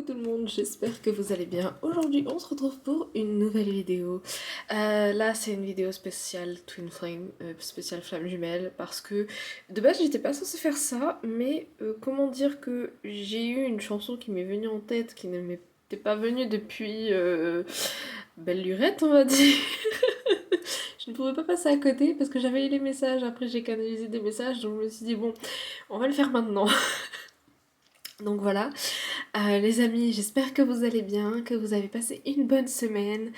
Coucou tout le monde, j'espère que vous allez bien. Aujourd'hui on se retrouve pour une nouvelle vidéo. Là c'est une vidéo spéciale Twin Flame, spéciale flamme jumelle, parce que de base j'étais pas censée faire ça, mais comment dire que j'ai eu une chanson qui m'est venue en tête, qui ne m'était pas venue depuis belle lurette on va dire. Je ne pouvais pas passer à côté parce que j'avais eu les messages, après j'ai canalisé des messages, donc je me suis dit bon, on va le faire maintenant. Donc voilà, les amis, j'espère que vous allez bien, que vous avez passé une bonne semaine.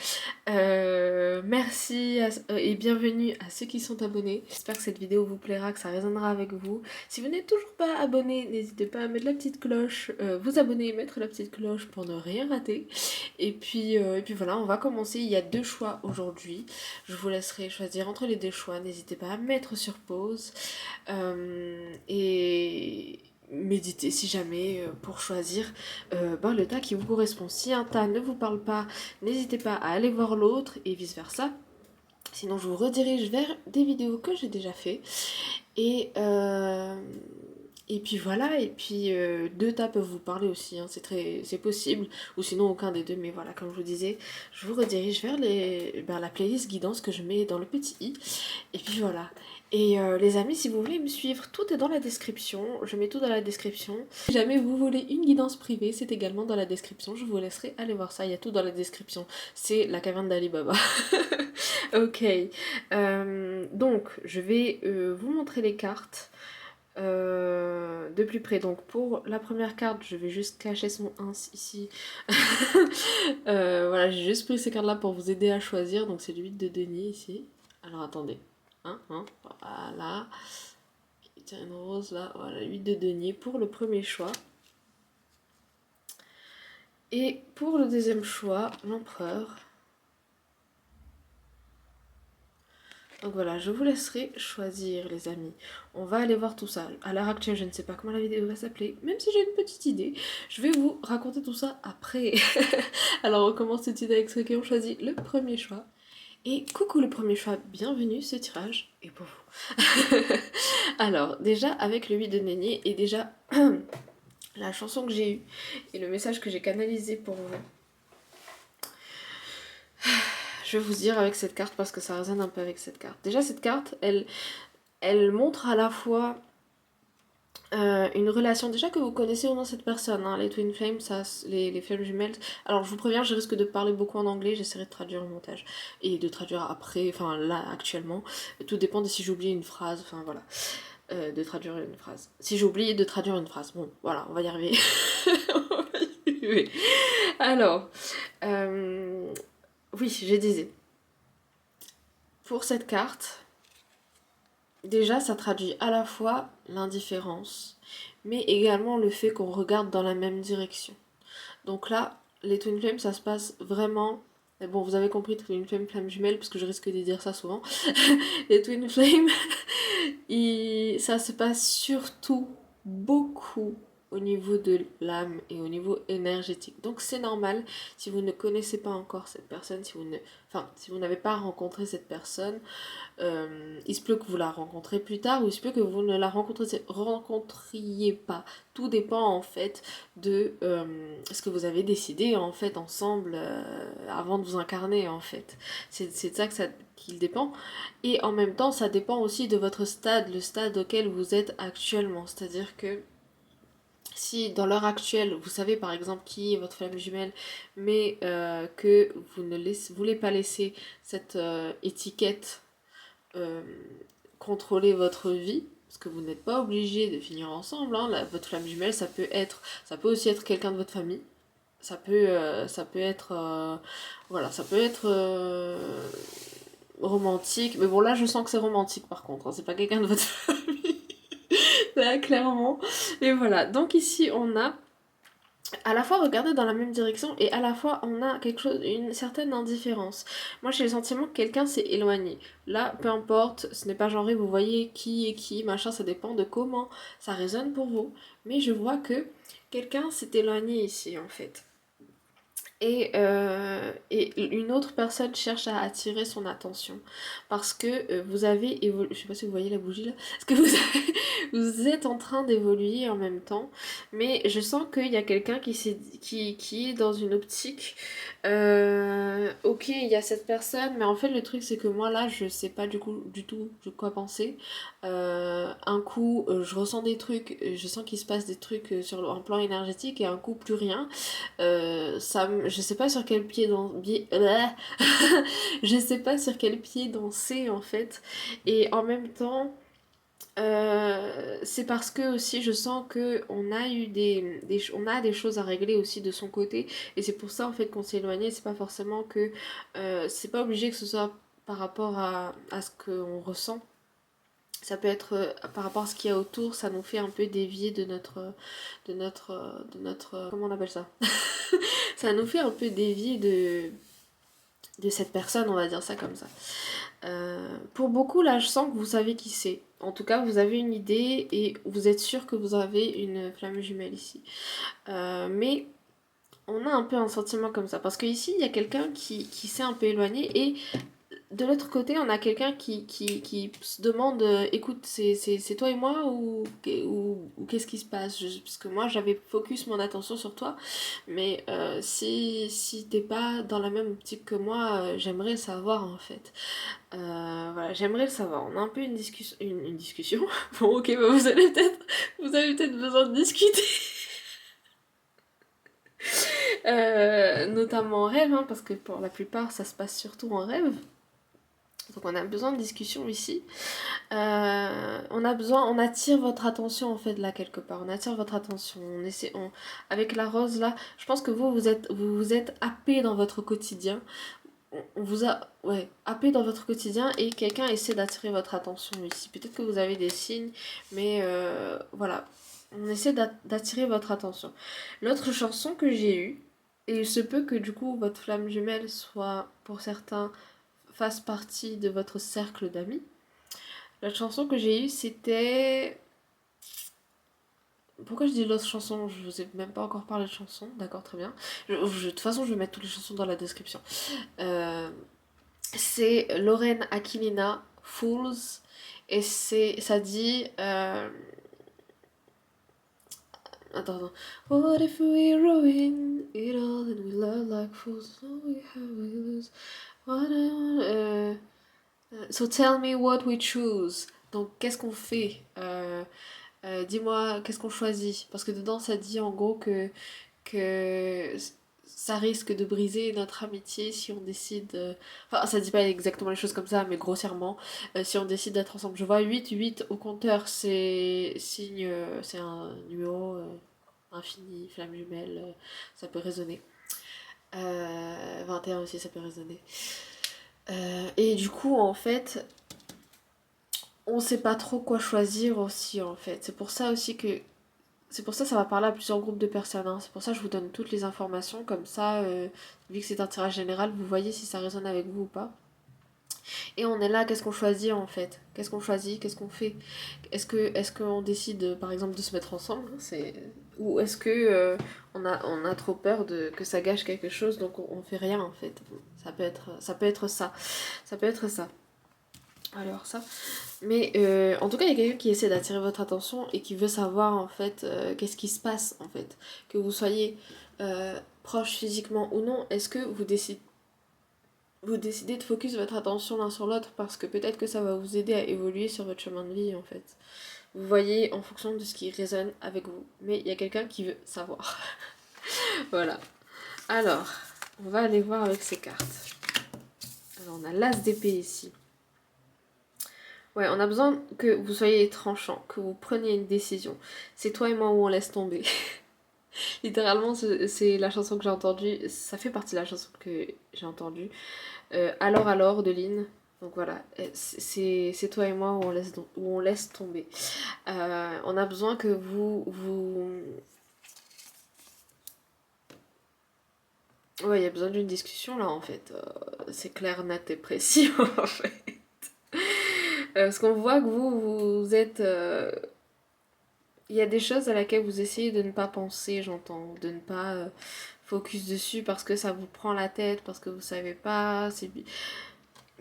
Merci et bienvenue à ceux qui sont abonnés. J'espère que cette vidéo vous plaira, que ça résonnera avec vous. Si vous n'êtes toujours pas abonné, n'hésitez pas à mettre la petite cloche, vous abonner et mettre la petite cloche pour ne rien rater. Et puis voilà, on va commencer. Il y a deux choix aujourd'hui. Je vous laisserai choisir entre les deux choix. N'hésitez pas à mettre sur pause. Et méditer si jamais pour choisir le tas qui vous correspond. Si un tas ne vous parle pas, n'hésitez pas à aller voir l'autre et vice versa. Sinon je vous redirige vers des vidéos que j'ai déjà fait. Et puis voilà, et puis deux tas peuvent vous parler aussi, hein, c'est possible, ou sinon aucun des deux, mais voilà, comme je vous disais, je vous redirige vers la playlist guidance que je mets dans le petit i, et puis voilà. Et les amis, si vous voulez me suivre, tout est dans la description, je mets tout dans la description. Si jamais vous voulez une guidance privée, c'est également dans la description, je vous laisserai aller voir ça, il y a tout dans la description, c'est la caverne d'Ali Baba. Ok, donc je vais vous montrer les cartes de plus près. Donc pour la première carte, je vais juste cacher son 1 ici. Voilà, j'ai juste pris ces cartes là pour vous aider à choisir. Donc c'est le 8 de denier ici. Alors attendez, voilà, il tient une rose là, voilà, 8 de denier pour le premier choix. Et pour le deuxième choix, l'empereur. Donc voilà, je vous laisserai choisir les amis. On va aller voir tout ça. À l'heure actuelle, je ne sais pas comment la vidéo va s'appeler, même si j'ai une petite idée. Je vais vous raconter tout ça après. Alors on commence tout de suite avec ceux qui ont choisi le premier choix. Et coucou le premier choix, bienvenue, ce tirage est pour vous. Alors déjà avec le 8 de denier et déjà la chanson que j'ai eue et le message que j'ai canalisé pour vous. Je vais vous dire avec cette carte parce que ça résonne un peu avec cette carte. Déjà cette carte, elle montre à la fois une relation déjà que vous connaissez au nom de cette personne, hein. Les Twin Flames, ça, les flammes jumelles. Alors je vous préviens, je risque de parler beaucoup en anglais, j'essaierai de traduire au montage et de traduire après, enfin là actuellement. Tout dépend de si j'ai oublié une phrase, enfin voilà. De traduire une phrase. Si j'ai oublié de traduire une phrase, bon voilà, on va y arriver. On va y arriver. Alors, oui, je disais. Pour cette carte, déjà ça traduit à la fois l'indifférence, mais également le fait qu'on regarde dans la même direction. Donc là, les Twin Flames, ça se passe vraiment... Bon, vous avez compris, Twin Flame, flamme jumelle, parce que je risque de dire ça souvent. Les Twin Flames, ça se passe surtout beaucoup au niveau de l'âme et au niveau énergétique. Donc c'est normal si vous ne connaissez pas encore cette personne, si vous n'avez pas rencontré cette personne, il se peut que vous la rencontrez plus tard ou il se peut que vous ne la rencontriez pas. Tout dépend en fait de ce que vous avez décidé en fait ensemble avant de vous incarner en fait. C'est de ça qu'il dépend. Et en même temps ça dépend aussi de votre stade, le stade auquel vous êtes actuellement. C'est-à-dire que si dans l'heure actuelle, vous savez par exemple qui est votre flamme jumelle, mais que vous ne voulez pas laisser cette étiquette contrôler votre vie, parce que vous n'êtes pas obligé de finir ensemble, hein. Votre flamme jumelle, ça peut aussi être quelqu'un de votre famille, ça peut être voilà, ça peut être romantique, mais bon là je sens que c'est romantique par contre, hein. C'est pas quelqu'un de votre famille, là clairement, et voilà, donc ici on a à la fois regarder dans la même direction et à la fois on a une certaine indifférence. Moi j'ai le sentiment que quelqu'un s'est éloigné. Là, peu importe, ce n'est pas genré, vous voyez qui est qui, machin, ça dépend de comment ça résonne pour vous. Mais je vois que quelqu'un s'est éloigné ici en fait. Et une autre personne cherche à attirer son attention parce que vous avez évolué, je sais pas si vous voyez la bougie là, parce que vous êtes en train d'évoluer en même temps, Mais je sens qu'il y a quelqu'un qui est dans une optique. Ok, il y a cette personne, mais en fait le truc c'est que moi là je sais pas du tout de quoi penser. Un coup je ressens des trucs, je sens qu'il se passe des trucs sur un plan énergétique et un coup plus rien. Je sais pas sur quel pied je sais pas sur quel pied danser en fait. Et en même temps. C'est parce que aussi je sens que on a eu on a des choses à régler aussi de son côté et c'est pour ça en fait qu'on s'est éloigné. C'est pas forcément que c'est pas obligé que ce soit par rapport à ce qu'on ressent. Ça peut être par rapport à ce qu'il y a autour, ça nous fait un peu dévier de notre comment on appelle ça. Ça nous fait un peu dévier de cette personne, on va dire ça comme ça. Pour beaucoup, là, je sens que vous savez qui c'est. En tout cas, vous avez une idée et vous êtes sûr que vous avez une flamme jumelle ici. Mais on a un peu un sentiment comme ça. Parce qu'ici, il y a quelqu'un qui s'est un peu éloigné et de l'autre côté, on a quelqu'un qui se demande écoute, c'est toi et moi ou qu'est-ce qui se passe parce que moi, j'avais focus mon attention sur toi, mais si t'es pas dans la même optique que moi, j'aimerais le savoir en fait. Voilà, j'aimerais le savoir. On a un peu une discussion. Une discussion. Bon, ok, bah vous avez peut-être besoin de discuter. Notamment en rêve, hein, parce que pour la plupart, ça se passe surtout en rêve. Donc on a besoin de discussion ici. On attire votre attention en fait là quelque part. On attire votre attention. Avec la rose là, je pense que vous êtes happé dans votre quotidien. On vous a happé dans votre quotidien et quelqu'un essaie d'attirer votre attention ici. Peut-être que vous avez des signes, mais voilà. On essaie d'attirer votre attention. L'autre chanson que j'ai eue, et il se peut que du coup votre flamme jumelle soit pour certains fasse partie de votre cercle d'amis. La chanson que j'ai eue c'était... Pourquoi je dis l'autre chanson? Je vous ai même pas encore parlé de chanson, d'accord, très bien. De toute façon, je vais mettre toutes les chansons dans la description. Euh, c'est Lorraine Aquilina, Fools, et ça dit... Attends. What if we ruin it all and we love like fools? All we have we lose. What I want, so tell me what we choose. Donc qu'est-ce qu'on fait? Dis-moi qu'est-ce qu'on choisit. Parce que dedans ça dit en gros que ça risque de briser notre amitié si on décide... Enfin ça dit pas exactement les choses comme ça mais grossièrement. Si on décide d'être ensemble. Je vois 8 au compteur. C'est signe... c'est un numéro infini, flamme jumelle. Ça peut résonner. 21 aussi ça peut résonner. Et du coup en fait on sait pas trop quoi choisir aussi en fait. C'est pour ça aussi que... C'est pour ça que ça va parler à plusieurs groupes de personnes. Hein. C'est pour ça que je vous donne toutes les informations. Comme ça, vu que c'est un tirage général, vous voyez si ça résonne avec vous ou pas. Et on est là, qu'est-ce qu'on choisit en fait? Qu'est-ce qu'on choisit? Qu'est-ce qu'on fait? Est-ce qu'on décide par exemple de se mettre ensemble? Ou est-ce que on a trop peur que ça gâche quelque chose donc on fait rien en fait? Ça peut être ça. Ça peut être ça. Alors ça. Mais en tout cas, il y a quelqu'un qui essaie d'attirer votre attention et qui veut savoir en fait qu'est-ce qui se passe en fait. Que vous soyez proche physiquement ou non, est-ce que vous décidez de focus votre attention l'un sur l'autre parce que peut-être que ça va vous aider à évoluer sur votre chemin de vie en fait. Vous voyez en fonction de ce qui résonne avec vous. Mais il y a quelqu'un qui veut savoir. Voilà. Alors, on va aller voir avec ces cartes. Alors, on a l'as d'épée ici. Ouais, on a besoin que vous soyez tranchant, que vous preniez une décision. C'est toi et moi où on laisse tomber. Littéralement, c'est la chanson que j'ai entendue. Ça fait partie de la chanson que j'ai entendue. Alors de Lynn. Donc voilà, c'est toi et moi où on laisse tomber. On a besoin que vous... Ouais, il y a besoin d'une discussion là en fait. C'est clair, net et précis en fait. Parce qu'on voit que vous êtes... Il y a des choses à laquelle vous essayez de ne pas penser, j'entends. De ne pas focus dessus parce que ça vous prend la tête, parce que vous savez pas.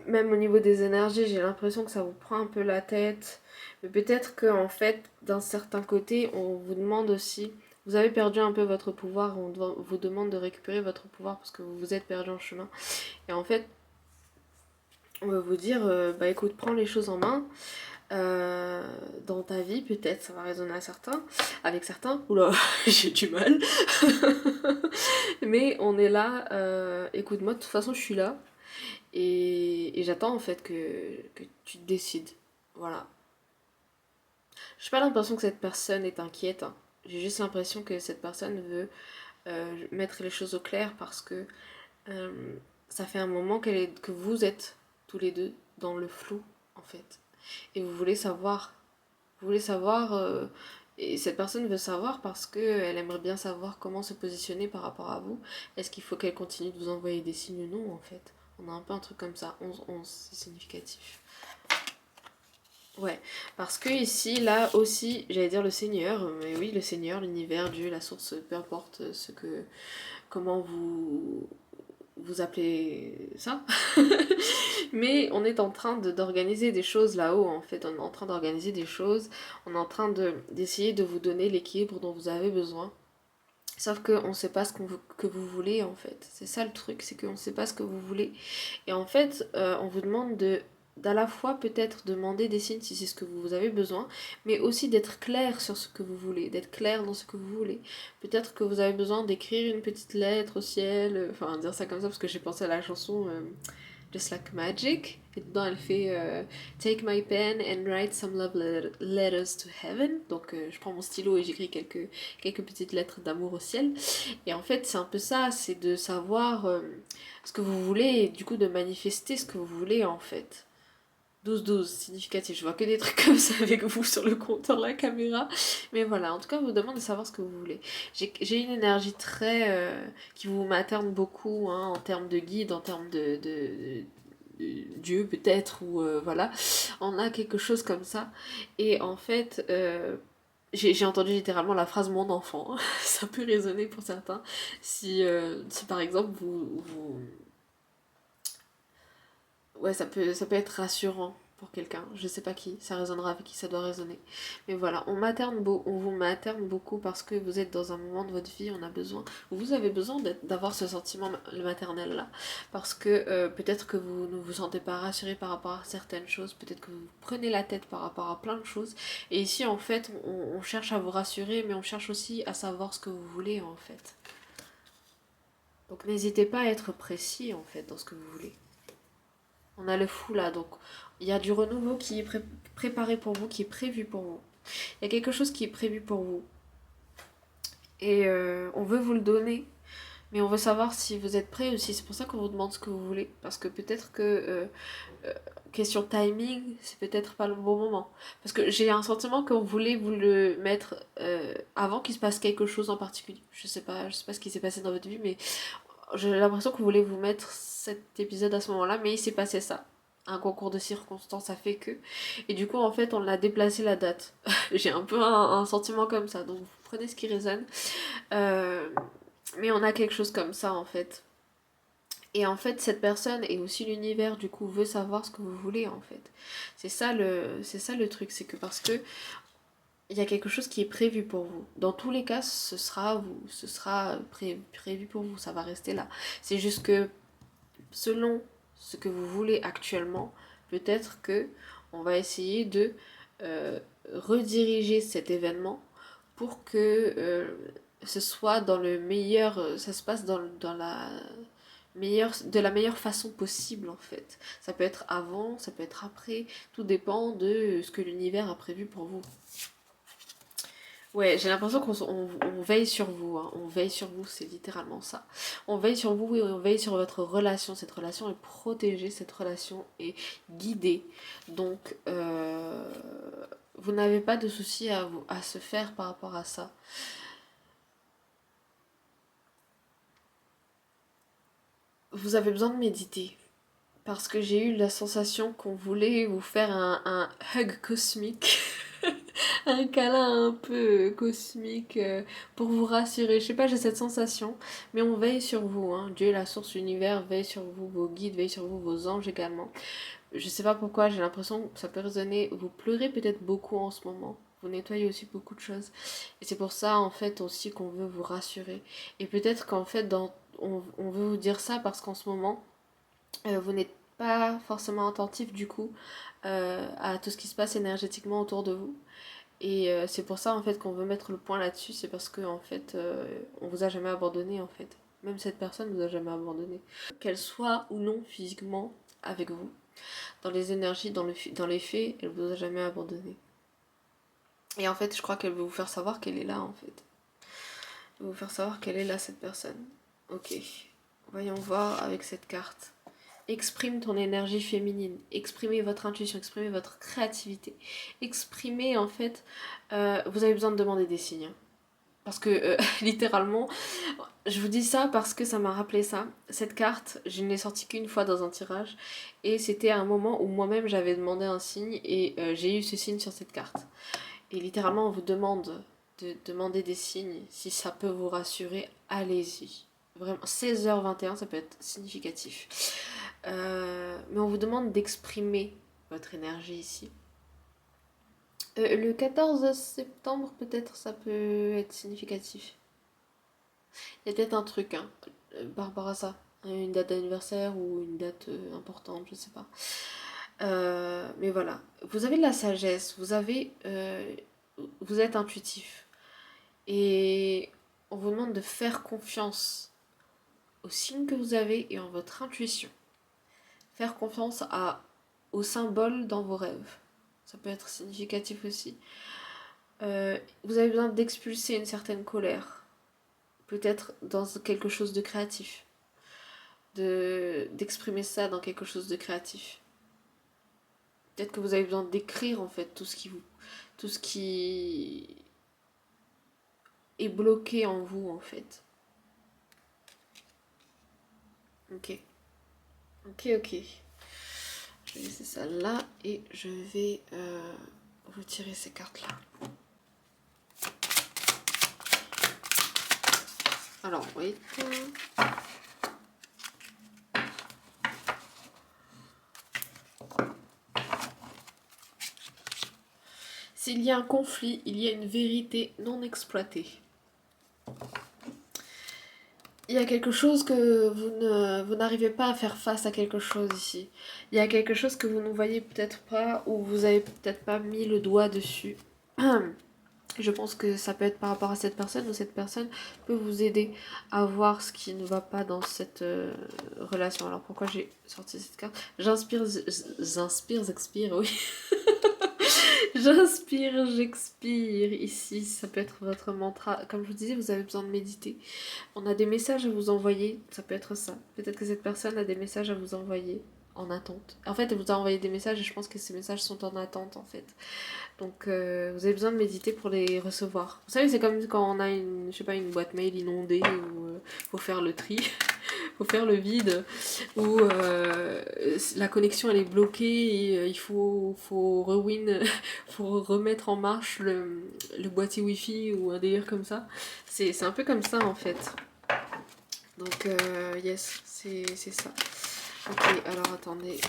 Même au niveau des énergies, j'ai l'impression que ça vous prend un peu la tête. Mais peut-être qu'en fait, d'un certain côté, on vous demande aussi Vous avez perdu un peu votre pouvoir, vous demande de récupérer votre pouvoir parce que vous vous êtes perdu en chemin. Et en fait, on va vous dire, bah écoute, prends les choses en main. Dans ta vie, peut-être ça va résonner avec certains. Oula, j'ai du mal. Mais on est là. Écoute, moi de toute façon, je suis là. Et j'attends en fait que tu te décides. Voilà. J'ai pas l'impression que cette personne est inquiète, hein. J'ai juste l'impression que cette personne veut mettre les choses au clair parce que euh, ça fait un moment que vous êtes tous les deux dans le flou en fait. Et vous voulez savoir. Vous voulez savoir. Et cette personne veut savoir parce qu'elle aimerait bien savoir comment se positionner par rapport à vous. Est-ce qu'il faut qu'elle continue de vous envoyer des signes ou non en fait. On a un peu un truc comme ça. 11-11, c'est significatif. Ouais, parce que ici, là aussi, j'allais dire le Seigneur, mais oui, le Seigneur, l'univers, Dieu, la source, peu importe comment vous appelez ça. Mais on est en train d'organiser des choses là-haut, en fait. On est en train d'organiser des choses. On est en train d'essayer de vous donner l'équilibre dont vous avez besoin. Sauf qu'on ne sait pas que vous voulez, en fait. C'est ça le truc, c'est qu'on ne sait pas ce que vous voulez. Et en fait, on vous demande d'à la fois peut-être demander des signes si c'est ce que vous avez besoin, mais aussi d'être clair sur ce que vous voulez, d'être clair dans ce que vous voulez. Peut-être que vous avez besoin d'écrire une petite lettre au ciel, enfin dire ça comme ça parce que j'ai pensé à la chanson Just Like Magic. Et dedans elle fait Take my pen and write some love letters to heaven. Donc je prends mon stylo et j'écris quelques petites lettres d'amour au ciel. Et en fait c'est un peu ça, c'est de savoir ce que vous voulez et du coup de manifester ce que vous voulez en fait. 12-12, significatif. Je vois que des trucs comme ça avec vous sur le compteur, la caméra. Mais voilà, en tout cas, on vous demande de savoir ce que vous voulez. J'ai une énergie très... qui vous materne beaucoup, hein, en termes de guide, en termes de Dieu peut-être, ou voilà. On a quelque chose comme ça. Et en fait... j'ai entendu littéralement la phrase mon enfant. Ça peut résonner pour certains. Si par exemple ouais, ça peut être rassurant pour quelqu'un. Je sais pas qui, ça résonnera avec qui ça doit résonner. Mais voilà, on vous materne beaucoup parce que vous êtes dans un moment de votre vie, on a besoin, vous avez besoin d'avoir ce sentiment maternel là. Parce que peut-être que vous ne vous sentez pas rassuré par rapport à certaines choses, peut-être que vous prenez la tête par rapport à plein de choses. Et ici, en fait, on cherche à vous rassurer, mais on cherche aussi à savoir ce que vous voulez, en fait. Donc n'hésitez pas à être précis, en fait, dans ce que vous voulez. On a le fou là, donc il y a du renouveau qui est préparé pour vous, qui est prévu pour vous. Il y a quelque chose qui est prévu pour vous. Et on veut vous le donner, mais on veut savoir si vous êtes prêt aussi. C'est pour ça qu'on vous demande ce que vous voulez. Parce que peut-être que, question timing, c'est peut-être pas le bon moment. Parce que j'ai un sentiment qu'on voulait vous le mettre avant qu'il se passe quelque chose en particulier. Je sais pas ce qui s'est passé dans votre vie, mais j'ai l'impression que vous voulez vous mettre cet épisode à ce moment-là, mais il s'est passé ça. Un concours de circonstances a fait que. Et du coup, en fait, on a déplacé la date. J'ai un peu un sentiment comme ça, donc vous prenez ce qui résonne. Euh, mais on a quelque chose comme ça, en fait. Et en fait, cette personne et aussi l'univers, du coup, veut savoir ce que vous voulez, en fait. C'est ça le truc, c'est que parce que il y a quelque chose qui est prévu pour vous. Dans tous les cas, ce sera prévu pour vous, ça va rester là. C'est juste que selon ce que vous voulez actuellement, peut-être que on va essayer de euh, rediriger cet événement pour que ce soit dans le meilleur, ça se passe dans de la meilleure façon possible en fait. Ça peut être avant, ça peut être après, tout dépend de ce que l'univers a prévu pour vous. Ouais, j'ai l'impression qu'on veille sur vous, hein. On veille sur vous, c'est littéralement ça. On veille sur vous et on veille sur votre relation. Cette relation est protégée, cette relation est guidée. Donc, vous n'avez pas de soucis à se faire par rapport à ça. Vous avez besoin de méditer. Parce que j'ai eu la sensation qu'on voulait vous faire un hug cosmique. Un câlin un peu cosmique pour vous rassurer. Je sais pas, j'ai cette sensation. Mais on veille sur vous, hein. Dieu, la source, l'univers, veille sur vous, vos guides, veille sur vous, vos anges également. Je sais pas pourquoi, j'ai l'impression que ça peut résonner. Vous pleurez peut-être beaucoup en ce moment. vous nettoyez aussi beaucoup de choses. Et c'est pour ça en fait aussi qu'on veut vous rassurer. Et peut-être qu'en fait on veut vous dire ça parce qu'en ce moment, vous n'êtes pas forcément attentif du coup à tout ce qui se passe énergétiquement autour de vous. Et c'est pour ça en fait qu'on veut mettre le point là-dessus, c'est parce que en fait on vous a jamais abandonné en fait. Même cette personne vous a jamais abandonné. Qu'elle soit ou non physiquement avec vous, dans les énergies, dans les faits, elle vous a jamais abandonné. Et en fait je crois qu'elle veut vous faire savoir qu'elle est là en fait. Elle veut vous faire savoir qu'elle est là cette personne. Ok, voyons voir avec cette carte. Exprime ton énergie féminine, exprimez votre intuition, exprimez votre créativité, exprimez en fait, vous avez besoin de demander des signes. Parce que littéralement, je vous dis ça parce que ça m'a rappelé ça. Cette carte, je ne l'ai sortie qu'une fois dans un tirage et c'était à un moment où moi-même j'avais demandé un signe et j'ai eu ce signe sur cette carte. Et littéralement, on vous demande de demander des signes. Si ça peut vous rassurer, allez-y. Vraiment, 16h21, ça peut être significatif. Mais on vous demande d'exprimer votre énergie ici. Le 14 septembre, peut-être, ça peut être significatif. Il y a peut-être un truc par rapport à ça. Une date d'anniversaire ou une date importante, je sais pas. Mais voilà. Vous avez de la sagesse, vous êtes intuitif. Et on vous demande de faire confiance aux signes que vous avez et en votre intuition. Faire confiance aux symboles dans vos rêves. Ça peut être significatif aussi. Vous avez besoin d'expulser une certaine colère. Peut-être dans quelque chose de créatif. D'exprimer ça dans quelque chose de créatif. Peut-être que vous avez besoin d'écrire en fait tout ce qui est bloqué en vous en fait. Ok. Ok. Je vais laisser ça là et je vais retirer ces cartes là. Alors, wait. S'il y a un conflit, il y a une vérité non exploitée. Il y a quelque chose que vous n'arrivez pas à faire face à quelque chose ici. Il y a quelque chose que vous ne voyez peut-être pas ou vous avez peut-être pas mis le doigt dessus. Je pense que ça peut être par rapport à cette personne ou cette personne peut vous aider à voir ce qui ne va pas dans cette relation. Alors pourquoi j'ai sorti cette carte? J'inspire, j'expire, oui. J'inspire, j'expire. Ici, ça peut être votre mantra. Comme je vous disais, vous avez besoin de méditer. On a des messages à vous envoyer. Ça peut être ça. Peut-être que cette personne a des messages à vous envoyer en attente. En fait, elle vous a envoyé des messages et je pense que ces messages sont en attente, en fait. Donc, vous avez besoin de méditer pour les recevoir. Vous savez, c'est comme quand on a une boîte mail inondée où faut faire le tri. Faut faire le vide, où la connexion elle est bloquée et il faut faut remettre en marche le boîtier wifi ou un délire comme ça. C'est un peu comme ça en fait. Donc yes, c'est ça. Ok, alors attendez.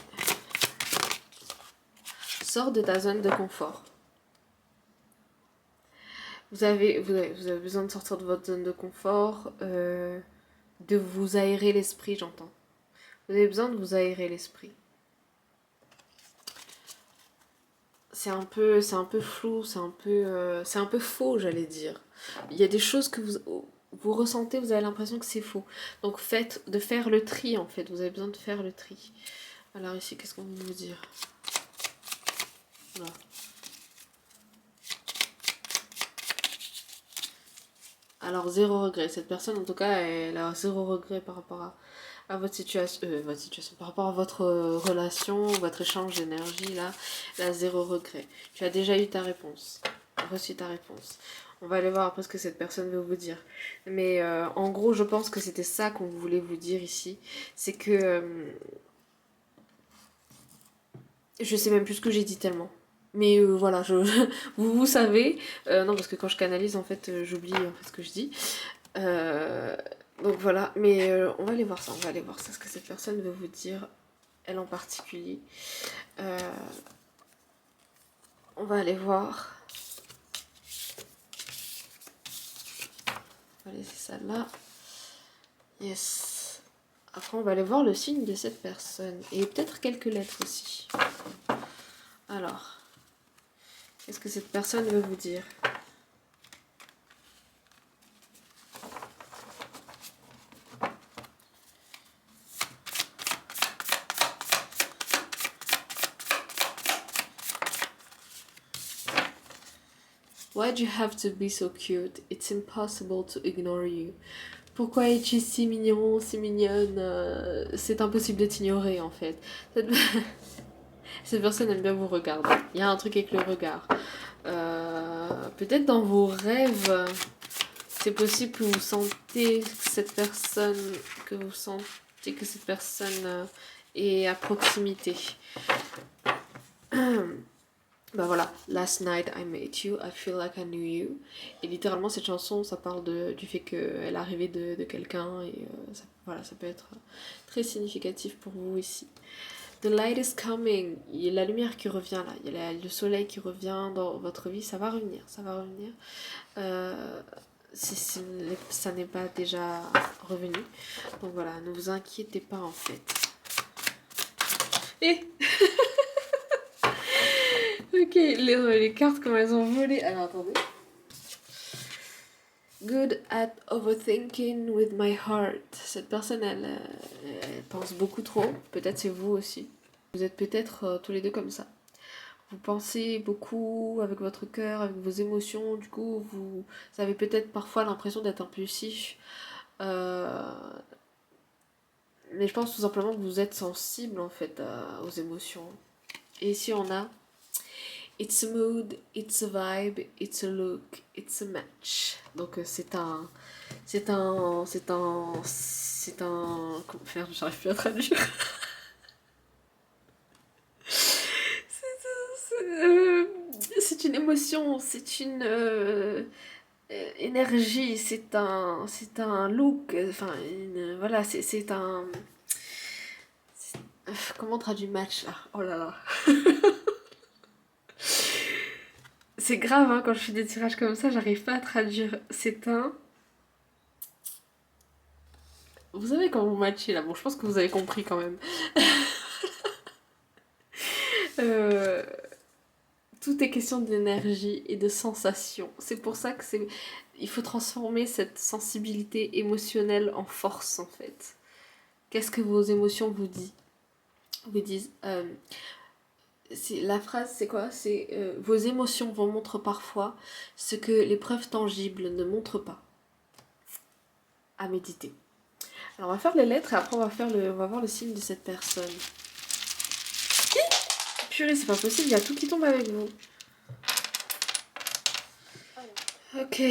Sors de ta zone de confort. Vous avez besoin de sortir de votre zone de confort, de vous aérer l'esprit, j'entends. Vous avez besoin de vous aérer l'esprit. C'est un peu flou, c'est un peu faux, j'allais dire. Il y a des choses que vous ressentez, vous avez l'impression que c'est faux. Donc faites de faire le tri en fait, vous avez besoin de faire le tri. Alors ici, qu'est-ce qu'on veut vous dire? Voilà. Alors zéro regret, cette personne en tout cas, elle a zéro regret par rapport à votre situation, par rapport à votre relation, votre échange d'énergie là, elle a zéro regret. Tu as déjà eu ta réponse, reçu ta réponse. On va aller voir après ce que cette personne veut vous dire. Mais en gros, je pense que c'était ça qu'on voulait vous dire ici. C'est que... je sais même plus ce que j'ai dit tellement. Mais voilà, vous savez. Non, parce que quand je canalise, en fait, j'oublie en fait, ce que je dis. Donc voilà, mais on va aller voir ça, ce que cette personne veut vous dire, elle en particulier. On va aller voir. On va laisser ça là. Yes. Après, on va aller voir le signe de cette personne. Et peut-être quelques lettres aussi. Alors, qu'est-ce que cette personne veut vous dire? Why'd you have to be so cute? It's impossible to ignore you. Pourquoi es-tu si mignon, si mignonne? C'est impossible de t'ignorer en fait. Cette personne aime bien vous regarder. Il y a un truc avec le regard. Peut-être dans vos rêves, c'est possible que vous sentez que cette personne, est à proximité. Bah voilà, Last night I met you, I feel like I knew you. Et littéralement cette chanson, ça parle du fait qu'elle est arrivée de quelqu'un et voilà, ça peut être très significatif pour vous ici. The light is coming, il y a la lumière qui revient là, il y a le soleil qui revient dans votre vie, ça va revenir, ça va revenir. Si ça n'est pas déjà revenu. Donc voilà, ne vous inquiétez pas en fait. Et ok, les cartes comme elles ont volé. Alors attendez. Good at overthinking with my heart. Cette personne, elle pense beaucoup trop. Peut-être c'est vous aussi. Vous êtes peut-être tous les deux comme ça. Vous pensez beaucoup avec votre cœur, avec vos émotions. Du coup, vous avez peut-être parfois l'impression d'être impulsif. Mais je pense tout simplement que vous êtes sensible en fait aux émotions. Et ici on a It's a mood, it's a vibe, it's a look, it's a match. Donc c'est un... Comment faire? J'arrive plus à traduire. C'est une émotion, c'est une énergie, c'est un look, enfin voilà, c'est un... Comment on traduit match là? Oh là là. C'est grave hein, quand je fais des tirages comme ça, j'arrive pas à traduire. C'est un... Vous savez quand vous matchez là, bon je pense que vous avez compris quand même. Tout est question d'énergie et de sensation. C'est pour ça que il faut transformer cette sensibilité émotionnelle en force en fait. Qu'est-ce que vos émotions vous disent? La phrase c'est quoi? C'est vos émotions vous montrent parfois ce que les preuves tangibles ne montrent pas. À méditer. Alors on va faire les lettres et après on va voir le signe de cette personne. Purée, c'est pas possible, il y a tout qui tombe avec vous. Ok.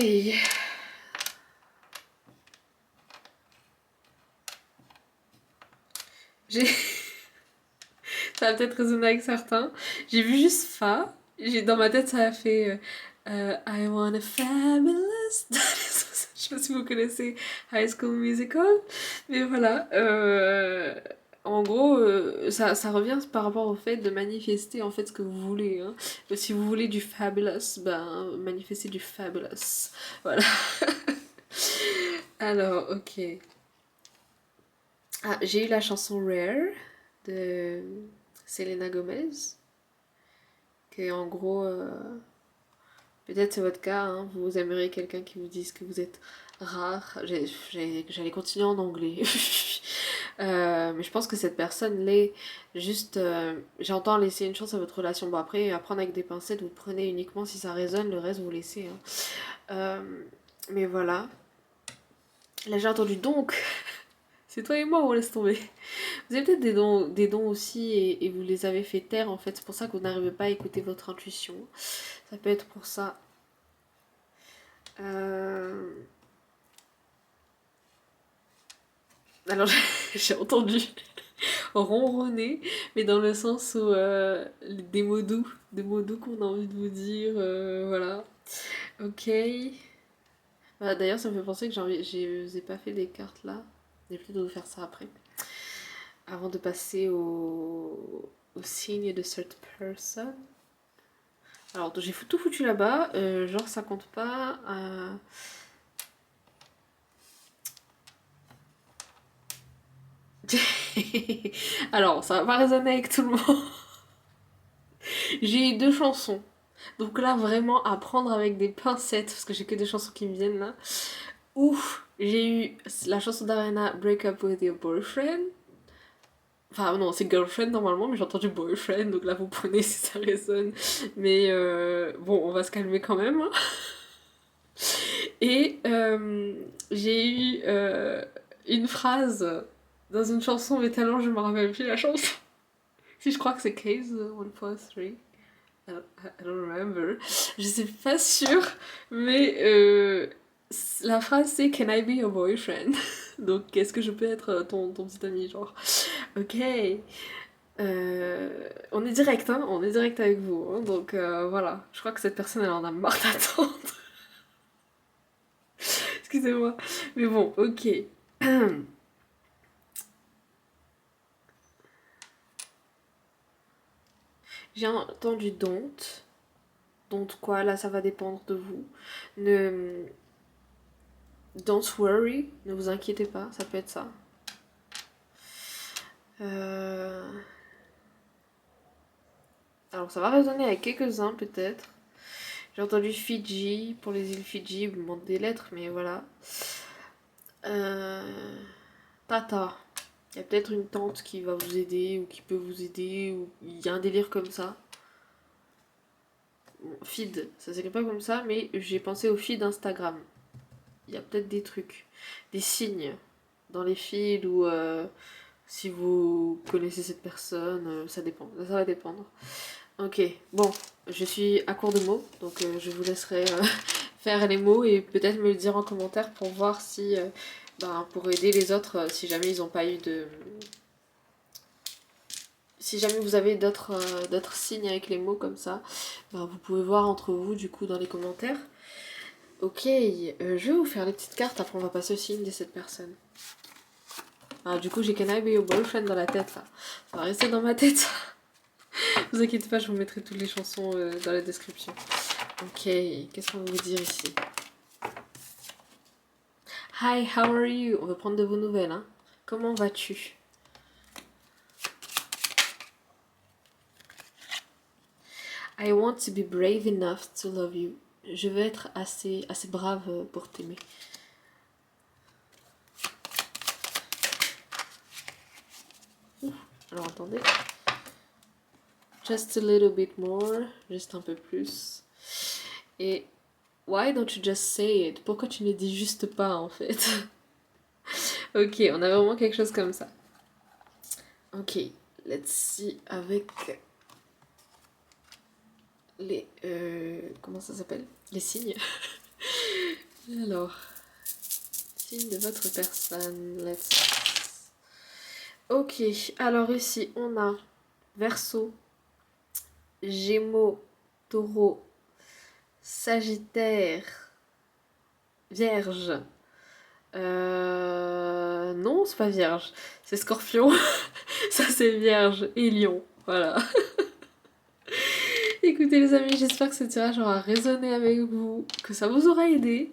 Ça va peut-être résonner avec certains. J'ai vu juste Fa. Dans ma tête, ça a fait I want a fabulous. Je sais pas si vous connaissez High School Musical. Mais voilà. En gros, ça revient par rapport au fait de manifester en fait ce que vous voulez. Hein. Si vous voulez du fabulous, ben manifestez du fabulous. Voilà. Alors, ok. Ah, j'ai eu la chanson Rare de Selena Gomez. Que en gros, peut-être c'est votre cas, hein, vous aimeriez quelqu'un qui vous dise que vous êtes rare. J'allais continuer en anglais. Mais je pense que cette personne l'est. Juste, j'entends laisser une chance à votre relation. Bon, après, à prendre avec des pincettes, vous prenez uniquement si ça résonne, le reste vous laissez. Hein. Mais voilà. Là, j'ai entendu donc. C'est toi et moi, on laisse tomber. Vous avez peut-être des dons aussi et vous les avez fait taire en fait. C'est pour ça que vous n'arrivez pas à écouter votre intuition. Ça peut être pour ça. Alors j'ai entendu ronronner, mais dans le sens où des mots doux qu'on a envie de vous dire, voilà. Ok. D'ailleurs, ça me fait penser que je vous ai pas fait des cartes là. J'ai plutôt de faire ça après. Avant de passer au signe de cette personne. Alors, j'ai tout foutu là-bas. Genre, ça compte pas. Alors, ça va pas résonner avec tout le monde. J'ai eu 2 chansons. Donc là, vraiment à prendre avec des pincettes, parce que j'ai que des chansons qui me viennent là. Ouf, j'ai eu la chanson d'Ariana, Break Up With Your Boyfriend. Enfin non, c'est girlfriend normalement, mais j'ai entendu boyfriend, donc là vous prenez si ça résonne. Mais bon, on va se calmer quand même. Hein. Et j'ai eu une phrase dans une chanson, mais tellement je me rappelle plus la chanson. Si je crois que c'est Case 143. I don't remember. Je suis pas sûre, mais la phrase c'est Can I be your boyfriend? Donc est-ce que je peux être ton petit ami, genre? Ok. On est direct, hein? On est direct avec vous. Hein, donc voilà. Je crois que cette personne elle en a marre d'attendre. Excusez-moi. Mais bon, ok. J'ai entendu don't. Don't quoi? Là, ça va dépendre de vous. Ne... Don't worry. Ne vous inquiétez pas. Ça peut être ça. Alors, ça va résonner avec quelques-uns peut-être. J'ai entendu Fidji. Pour les îles Fidji, vous me demandez des lettres, mais voilà. Tata. Il y a peut-être une tante qui va vous aider ou qui peut vous aider. Ou il y a un délire comme ça. Feed, ça s'écrit pas comme ça, mais j'ai pensé au feed Instagram. Il y a peut-être des trucs, des signes dans les feeds ou si vous connaissez cette personne, ça dépend, ça va dépendre. Ok, bon, je suis à court de mots, donc je vous laisserai faire les mots et peut-être me le dire en commentaire pour voir si, pour aider les autres, si jamais ils n'ont pas eu de... Si jamais vous avez d'autres signes avec les mots comme ça, vous pouvez voir entre vous du coup dans les commentaires. Ok, je vais vous faire les petites cartes, après on va passer au signe de cette personne. Du coup j'ai Can I Be Your Boyfriend dans la tête là. Ça va rester dans ma tête. Vous inquiétez pas, je vous mettrai toutes les chansons dans la description. Ok, qu'est-ce qu'on va vous dire ici? Hi, how are you? On va prendre de vos nouvelles. Hein. Comment vas-tu? I want to be brave enough to love you. Je veux être assez brave pour t'aimer. Alors attendez. Just a little bit more. Juste un peu plus. Et why don't you just say it? Pourquoi tu ne dis juste pas en fait? Ok, on a vraiment quelque chose comme ça. Ok, let's see avec les... comment ça s'appelle? Les signes. Alors, signe de votre personne. Let's... Ok, alors ici on a Verseau, Gémeaux, Taureau, Sagittaire, Vierge. Non, c'est pas Vierge, c'est Scorpion. Ça c'est Vierge et Lion. Voilà. Écoutez les amis, j'espère que ce tirage aura résonné avec vous, que ça vous aura aidé.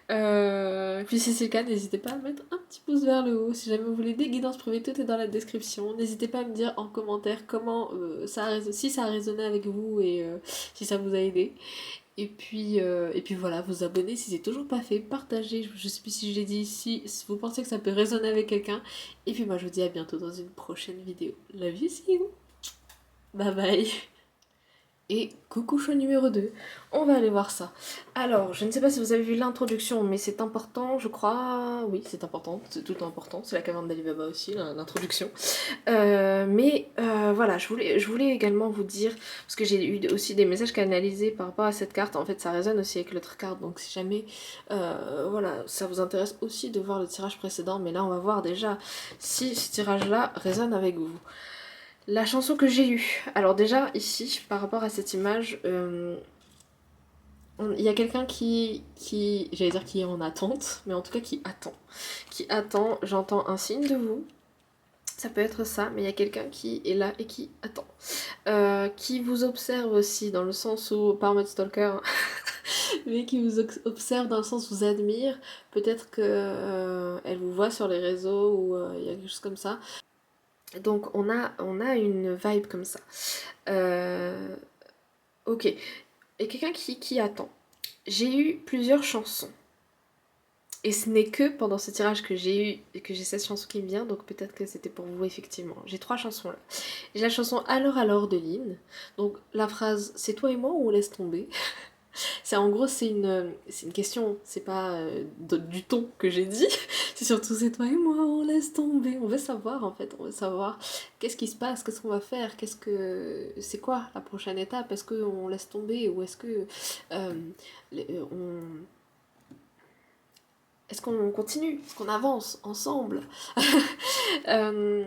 Puis si c'est le cas, n'hésitez pas à mettre un petit pouce vers le haut. Si jamais vous voulez des guidances privées, tout est dans la description. N'hésitez pas à me dire en commentaire comment si ça a résonné avec vous et si ça vous a aidé. Et puis voilà, vous abonner si c'est toujours pas fait, partagez, je sais plus si je l'ai dit ici, si vous pensez que ça peut résonner avec quelqu'un. Et puis moi je vous dis à bientôt dans une prochaine vidéo. Love you, see you. Bye bye. Et coucou choix numéro 2, on va aller voir ça. Alors, je ne sais pas si vous avez vu l'introduction, mais c'est important, je crois... Oui, c'est important, c'est tout important, c'est la caverne d'Alibaba aussi, l'introduction. Voilà, je voulais également vous dire, parce que j'ai eu aussi des messages canalisés par rapport à cette carte, en fait ça résonne aussi avec l'autre carte, donc si jamais, voilà, ça vous intéresse aussi de voir le tirage précédent, mais là on va voir déjà si ce tirage-là résonne avec vous. La chanson que j'ai eue. Alors déjà, ici, par rapport à cette image, il y a quelqu'un qui, j'allais dire qui est en attente, mais en tout cas qui attend. Qui attend, j'entends un signe de vous. Ça peut être ça, mais il y a quelqu'un qui est là et qui attend. Qui vous observe aussi, dans le sens où, pas en mode stalker, hein, mais qui vous observe dans le sens vous admire. Peut-être que elle vous voit sur les réseaux ou il y a quelque chose comme ça. Donc on a une vibe comme ça. Ok. Et quelqu'un qui attend. J'ai eu plusieurs chansons. Et ce n'est que pendant ce tirage que j'ai eu et que j'ai cette chanson qui me vient, donc peut-être que c'était pour vous effectivement. J'ai 3 chansons là. J'ai la chanson alors de Lynn. Donc la phrase c'est toi et moi ou on laisse tomber. C'est en gros c'est une question, c'est pas du ton que j'ai dit, c'est surtout c'est toi et moi, on laisse tomber. On veut savoir en fait, on veut savoir qu'est-ce qui se passe, qu'est-ce qu'on va faire, c'est quoi la prochaine étape, est-ce qu'on laisse tomber ou est-ce que euh, on est-ce qu'on continue, est-ce qu'on avance ensemble. euh,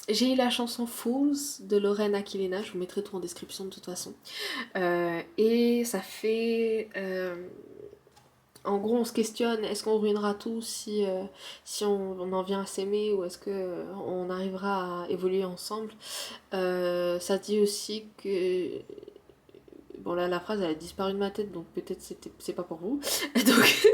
j'ai eu la chanson Fools de Lorraine Aquilina, je vous mettrai tout en description de toute façon. Et ça fait en gros, on se questionne, est-ce qu'on ruinera tout si on en vient à s'aimer ou est-ce qu'on arrivera à évoluer ensemble. Ça dit aussi que... Bon là, la phrase, elle a disparu de ma tête, donc peut-être c'est pas pour vous. Donc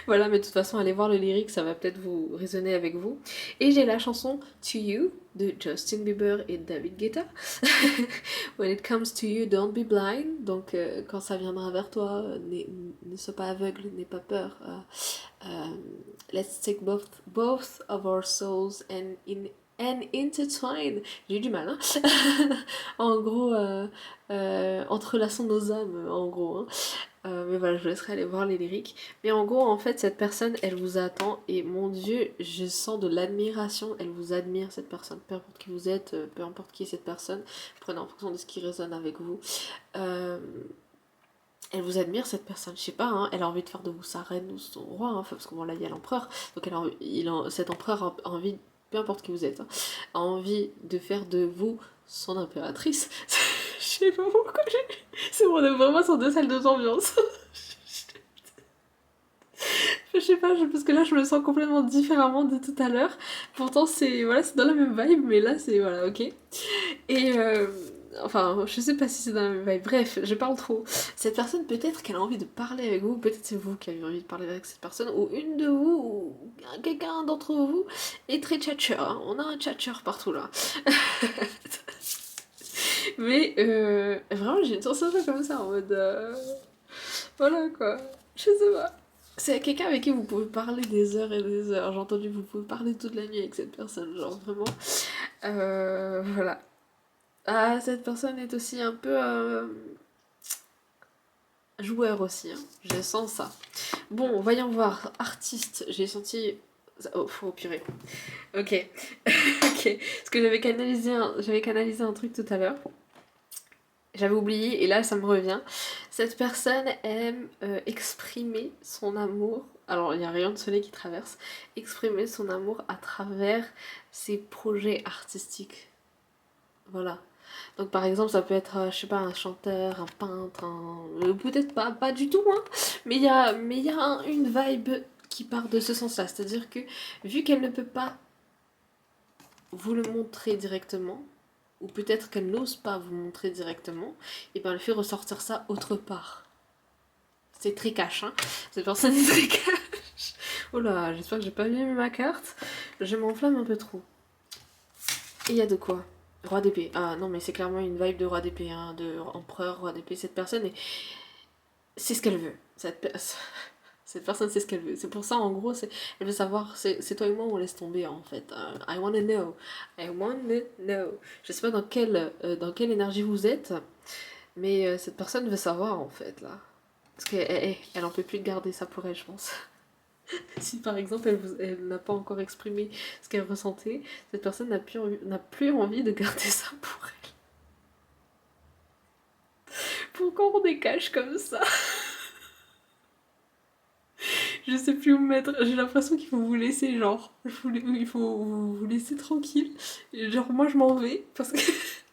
voilà, mais de toute façon, allez voir le lyrique, ça va peut-être vous résonner avec vous. Et j'ai la chanson To You de Justin Bieber et David Guetta. When it comes to you, don't be blind. Donc quand ça viendra vers toi, ne sois pas aveugle, n'aie pas peur. Let's take both of our souls and intertwine. J'ai eu du mal, hein. En gros, entrelaçons nos âmes, en gros. Hein. Mais voilà, je vous laisserai aller voir les lyriques. Mais en gros, en fait, cette personne, elle vous attend. Et mon Dieu, je sens de l'admiration. Elle vous admire, cette personne. Peu importe qui vous êtes, peu importe qui est cette personne. Prenez en fonction de ce qui résonne avec vous. Elle vous admire, cette personne. Je sais pas, hein, elle a envie de faire de vous sa reine ou son roi. Hein, parce que bon, là, il y a l'empereur. Donc cet empereur a envie, peu importe qui vous êtes, hein, a envie de faire de vous son impératrice. Je sais pas pourquoi c'est bon, on est vraiment sur 2 salles d'ambiance. Je sais pas, parce que là je me sens complètement différemment de tout à l'heure. Pourtant c'est voilà, c'est dans la même vibe, mais là c'est voilà, ok. Et enfin, je sais pas si c'est dans la même vibe. Bref, je parle trop. Cette personne, peut-être qu'elle a envie de parler avec vous, peut-être c'est vous qui avez envie de parler avec cette personne, ou une de vous, ou quelqu'un d'entre vous est très tchatcheur. Hein. On a un tchatcheur partout là. Mais vraiment, j'ai une sensation comme ça en mode. Voilà quoi. Je sais pas. C'est quelqu'un avec qui vous pouvez parler des heures et des heures. J'ai entendu, vous pouvez parler toute la nuit avec cette personne. Genre vraiment. Voilà. Ah, cette personne est aussi un peu. Joueur aussi. Hein. Je sens ça. Bon, voyons voir. Artiste. J'ai senti. Oh, purée. Ok. Ok. Parce que j'avais canalisé un truc tout à l'heure. J'avais oublié et là ça me revient. Cette personne aime exprimer son amour. Alors il n'y a rien de soleil qui traverse. Exprimer son amour à travers ses projets artistiques. Voilà. Donc par exemple ça peut être, je sais pas, un chanteur, un peintre, peut-être pas du tout, hein. Mais il y a une vibe qui part de ce sens-là. C'est-à-dire que vu qu'elle ne peut pas vous le montrer directement, ou peut-être qu'elle n'ose pas vous montrer directement, et bien elle fait ressortir ça autre part. C'est très cash, hein. Cette personne est très cash. Oh là, j'espère que j'ai pas mis ma carte. Je m'enflamme un peu trop. Et il y a de quoi? Roi d'épée. Ah non, mais c'est clairement une vibe de roi d'épée, hein, de empereur, roi d'épée. Cette personne, c'est ce qu'elle veut. Cette personne sait ce qu'elle veut. C'est pour ça, en gros, elle veut savoir, c'est toi et moi ou on laisse tomber, en fait. I wanna know. I wanna know. Je sais pas dans quelle énergie vous êtes, mais cette personne veut savoir, en fait, là. Parce qu'elle en peut plus de garder ça pour elle, je pense. Si, par exemple, elle n'a pas encore exprimé ce qu'elle ressentait, cette personne n'a plus envie de garder ça pour elle. Pourquoi on décache comme ça? Je sais plus où me mettre. J'ai l'impression qu'il faut vous laisser, genre. Il faut vous laisser tranquille. Et genre, moi, je m'en vais. Parce que.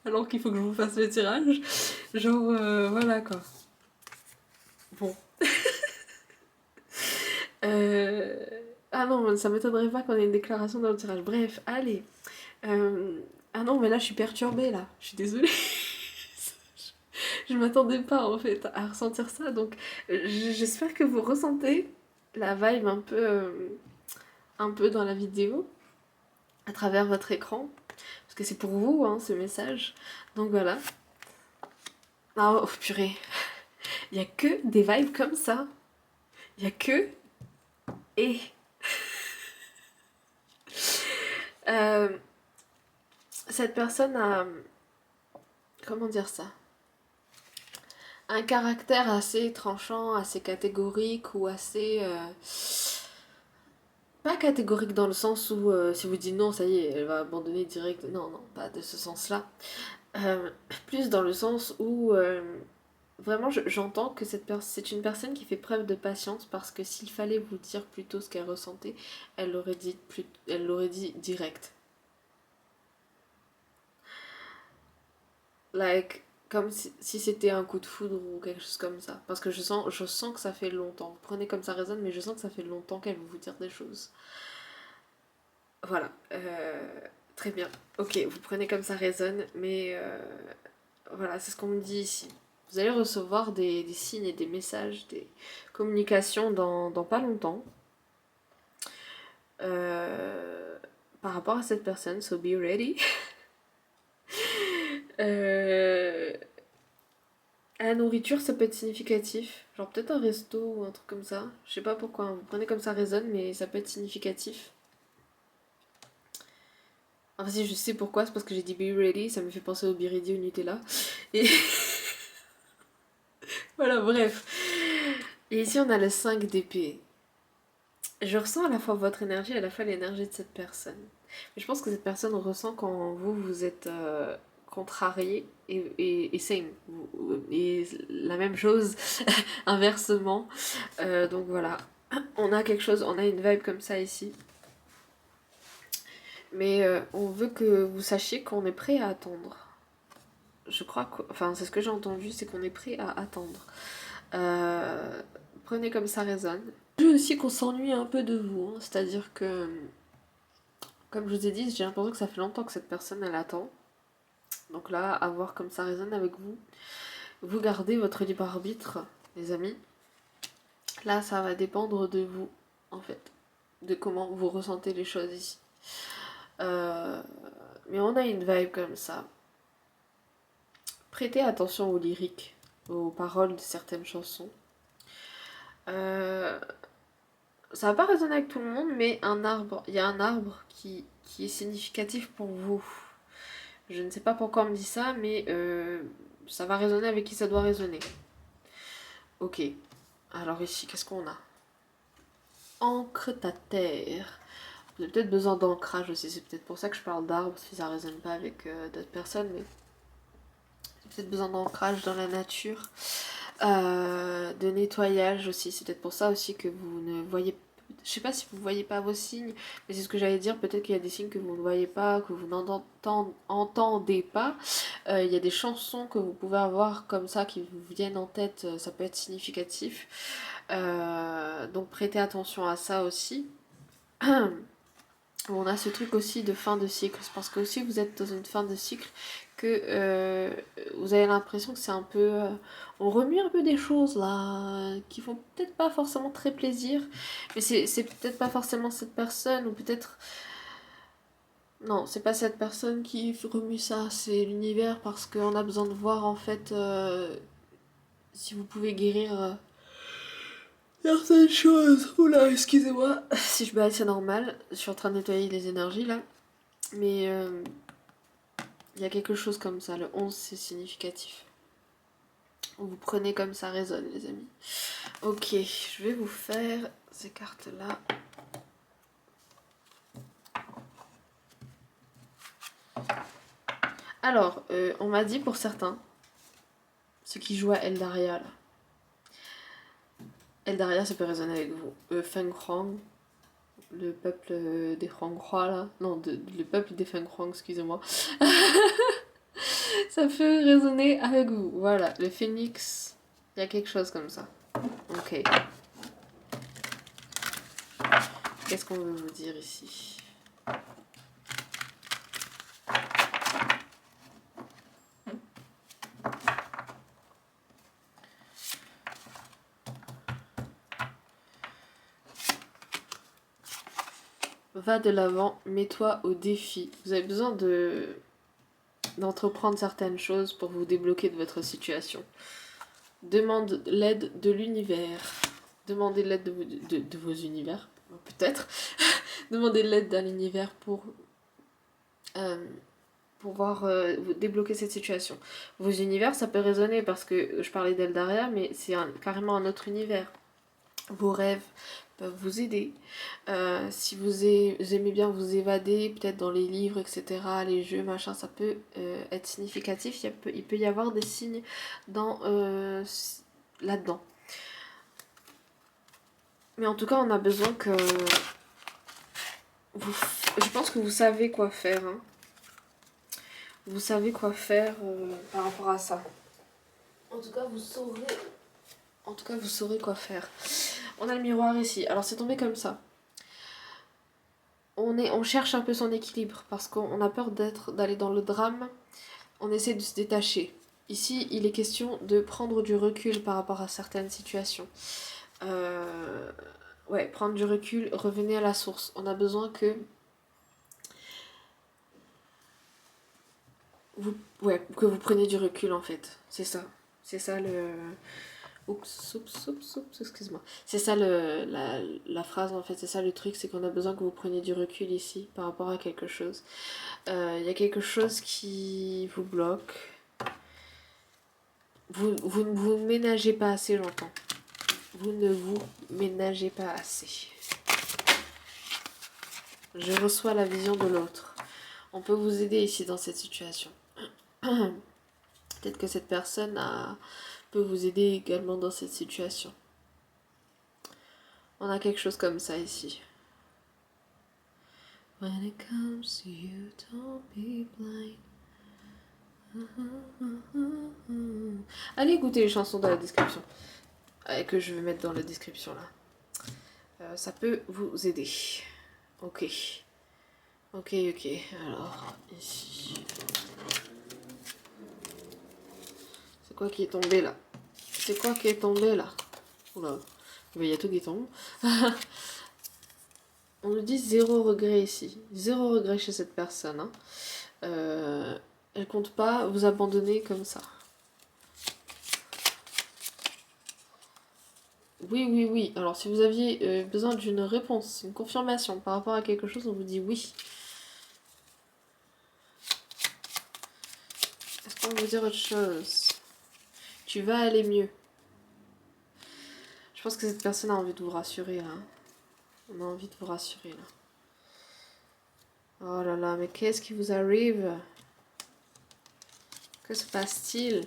Alors qu'il faut que je vous fasse le tirage. Genre, voilà quoi. Bon. Ah non, ça m'étonnerait pas qu'on ait une déclaration dans le tirage. Bref, allez. Ah non, mais là, je suis perturbée, là. Je suis désolée. Je m'attendais pas en fait à ressentir ça, donc j'espère que vous ressentez la vibe un peu dans la vidéo, à travers votre écran, parce que c'est pour vous hein, ce message. Donc voilà. Ah, oh purée, il y a que des vibes comme ça. Il y a que et euh, cette personne a, comment dire ça, un caractère assez tranchant, assez catégorique ou assez pas catégorique dans le sens où si vous dites non, ça y est, elle va abandonner direct. Non, non, pas de ce sens-là. Euh, Plus dans le sens où vraiment j'entends que c'est une personne qui fait preuve de patience parce que s'il fallait vous dire plutôt ce qu'elle ressentait, elle l'aurait dit direct. Like, comme si c'était un coup de foudre ou quelque chose comme ça. Parce que je sens que ça fait longtemps. Vous prenez comme ça résonne, mais je sens que ça fait longtemps qu'elle veut vous dire des choses. Voilà. Très bien. Ok, vous prenez comme ça résonne, mais voilà, c'est ce qu'on me dit ici. Vous allez recevoir des signes et des messages, des communications dans pas longtemps. Euh, Par rapport à cette personne, so be ready. euh, La nourriture, ça peut être significatif. Genre peut-être un resto ou un truc comme ça. Je sais pas pourquoi, hein. Vous prenez comme ça résonne, mais ça peut être significatif. Enfin si, je sais pourquoi, c'est parce que j'ai dit be ready, ça me fait penser au biridi au Nutella. Et voilà, bref. Et ici, on a le 5 d'épée. Je ressens à la fois votre énergie et à la fois l'énergie de cette personne. Mais je pense que cette personne ressent quand vous êtes contrarié et same. Et la même chose inversement. Donc voilà. On a quelque chose, on a une vibe comme ça ici. Mais on veut que vous sachiez qu'on est prêt à attendre. Je crois que... Enfin, c'est ce que j'ai entendu, c'est qu'on est prêt à attendre. Prenez comme ça résonne. Je veux aussi qu'on s'ennuie un peu de vous. Hein. C'est-à-dire que, comme je vous ai dit, j'ai l'impression que ça fait longtemps que cette personne, elle attend. Donc là, à voir comme ça résonne avec vous. Vous gardez votre libre arbitre, les amis. Là, ça va dépendre de vous, en fait. De comment vous ressentez les choses ici. Mais on a une vibe comme ça. Prêtez attention aux lyriques, aux paroles de certaines chansons. Ça va pas résonner avec tout le monde, mais il y a un arbre qui est significatif pour vous. Je ne sais pas pourquoi on me dit ça, mais ça va résonner avec qui ça doit résonner. Ok. Alors ici, qu'est-ce qu'on a? Ancre ta terre. Vous avez peut-être besoin d'ancrage aussi, c'est peut-être pour ça que je parle d'arbre, si ça résonne pas avec d'autres personnes, mais j'ai peut-être besoin d'ancrage dans la nature. De nettoyage aussi, c'est peut-être pour ça aussi que vous ne voyez pas. Je sais pas si vous voyez pas vos signes, mais c'est ce que j'allais dire. Peut-être qu'il y a des signes que vous ne voyez pas, que vous n'entendez pas. Il y a des chansons que vous pouvez avoir comme ça qui vous viennent en tête. Ça peut être significatif. Donc prêtez attention à ça aussi. On a ce truc aussi de fin de cycle. C'est parce que aussi vous êtes dans une fin de cycle que vous avez l'impression que c'est un peu... on remue un peu des choses là, qui font peut-être pas forcément très plaisir. Mais c'est peut-être pas forcément cette personne, ou peut-être... Non, c'est pas cette personne qui remue ça, c'est l'univers, parce qu'on a besoin de voir en fait si vous pouvez guérir certaines choses. Oula, excusez-moi. Si je baille, c'est normal. Je suis en train de nettoyer les énergies là. Mais il y a quelque chose comme ça. Le 11, c'est significatif. Vous prenez comme ça résonne, les amis. Ok, je vais vous faire ces cartes-là. Alors, on m'a dit pour certains, ceux qui jouent à Eldaria, là. Eldaria, ça peut résonner avec vous. Feng Huang, le peuple des Huanghua, là. Non, le peuple des Feng Huang, excusez-moi. Ça peut résonner avec vous. Voilà, le phénix, il y a quelque chose comme ça. Ok. Qu'est-ce qu'on veut vous dire ici? Va de l'avant, mets-toi au défi. Vous avez besoin d'entreprendre certaines choses pour vous débloquer de votre situation. Demande l'aide de l'univers. Demandez l'aide de vos univers, peut-être. Demandez l'aide d'un univers pour pouvoir débloquer cette situation. Vos univers, ça peut résonner parce que je parlais d'Eldaria, mais c'est carrément un autre univers. Vos rêves peuvent vous aider. Si vous aimez bien vous évader, peut-être dans les livres, etc., les jeux, machin, ça peut être significatif. Il peut y avoir des signes là-dedans. Mais en tout cas, on a besoin que... Je pense que vous savez quoi faire. Hein. Vous savez quoi faire par rapport à ça. En tout cas, vous saurez quoi faire. On a le miroir ici. Alors, c'est tombé comme ça. On cherche un peu son équilibre parce qu'on a peur d'aller dans le drame. On essaie de se détacher. Ici, il est question de prendre du recul par rapport à certaines situations. Prendre du recul, revenez à la source. On a besoin que vous preniez du recul en fait. C'est ça. C'est ça le... Oups, excuse-moi. C'est ça la phrase en fait, c'est ça le truc, c'est qu'on a besoin que vous preniez du recul ici par rapport à quelque chose. Il y a quelque chose qui vous bloque. Vous ne vous ménagez pas assez, j'entends. Vous ne vous ménagez pas assez. Je reçois la vision de l'autre. On peut vous aider ici dans cette situation. Peut-être que cette personne peut vous aider également dans cette situation. On a quelque chose comme ça ici. When it comes to you, don't be blind. Allez écouter les chansons dans la description. Que je vais mettre dans la description là. Ça peut vous aider. Ok. Alors, ici. C'est quoi qui est tombé là? Oula. Il y a tout qui tombe. On nous dit 0 regret ici. 0 regret chez cette personne. Hein. Elle compte pas vous abandonner comme ça. Oui. Alors, si vous aviez besoin d'une réponse, une confirmation par rapport à quelque chose, on vous dit oui. Est-ce qu'on va vous dire autre chose? Tu vas aller mieux. Je pense que cette personne a envie de vous rassurer, là. On a envie de vous rassurer, là. Oh là là, mais qu'est-ce qui vous arrive? Que se passe-t-il?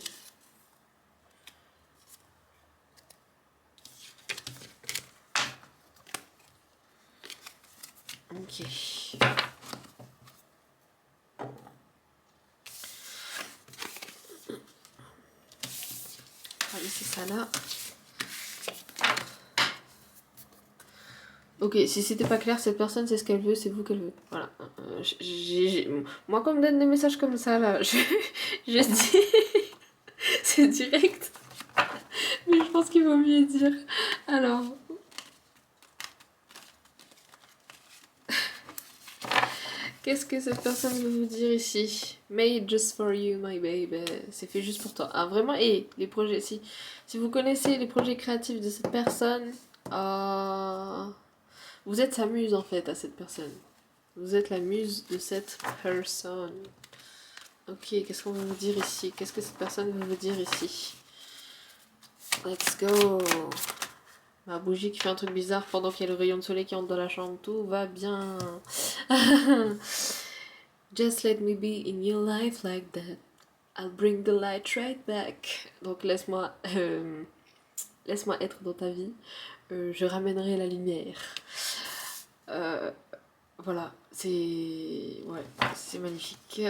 Ok. On va laisser ça là. Ok, si c'était pas clair, cette personne c'est ce qu'elle veut, c'est vous qu'elle veut. Voilà. Moi, quand on me donne des messages comme ça, là, je dis. C'est direct. Mais je pense qu'il vaut mieux dire. Alors. Qu'est-ce que cette personne veut vous dire ici? Made just for you, my baby. C'est fait juste pour toi. Ah, vraiment? Et les projets, si vous connaissez les projets créatifs de cette personne, vous êtes sa muse en fait à cette personne. Vous êtes la muse de cette personne. Ok, qu'est-ce qu'on veut vous dire ici? Qu'est-ce que cette personne veut vous dire ici? Let's go. Ma bougie qui fait un truc bizarre pendant qu'il y a le rayon de soleil qui entre dans la chambre. Tout va bien. Just let me be in your life like that. I'll bring the light right back. Donc laisse-moi être dans ta vie. Je ramènerai la lumière. Voilà, c'est magnifique.